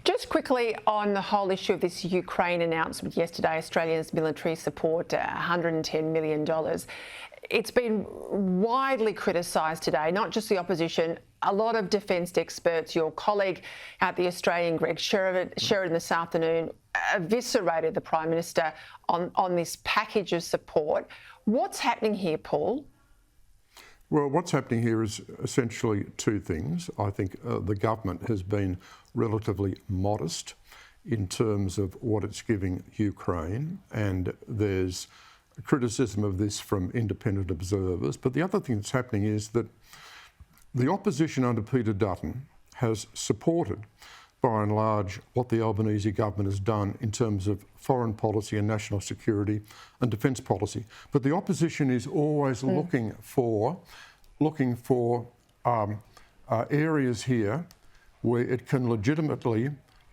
Just quickly on the whole issue of this Ukraine announcement yesterday, Australia's military support, $110 million. It's been widely criticised today, not just the opposition, a lot of defence experts. Your colleague at the Australian, Greg Sheridan, this afternoon eviscerated the Prime Minister on this package of support. What's happening here, Paul? Well, what's happening here is essentially two things. I think the government has been relatively modest in terms of what it's giving Ukraine, and there's criticism of this from independent observers. But the other thing that's happening is that the opposition under Peter Dutton has supported, by and large, what the Albanese government has done in terms of foreign policy and national security and defence policy. But the opposition is always looking for areas here where it can legitimately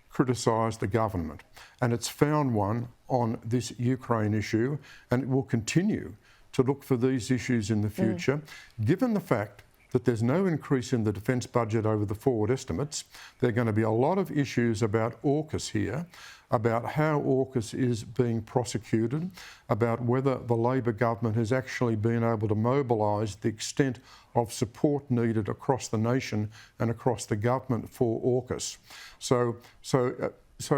criticise the government. And it's found one on this Ukraine issue, and it will continue to look for these issues in the future, given the fact that there's no increase in the defence budget over the forward estimates. There are going to be a lot of issues about AUKUS here, about how AUKUS is being prosecuted, about whether the Labor government has actually been able to mobilise the extent of support needed across the nation and across the government for AUKUS. So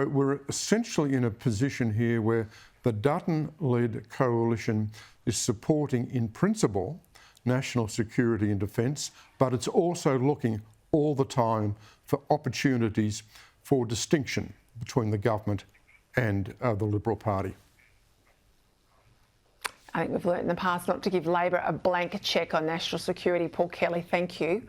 we're essentially in a position here where the Dutton-led coalition is supporting, in principle, national security and defence, but it's also looking all the time for opportunities for distinction between the government and the Liberal Party. I think we've learnt in the past not to give Labor a blank cheque on national security. Paul Kelly, thank you.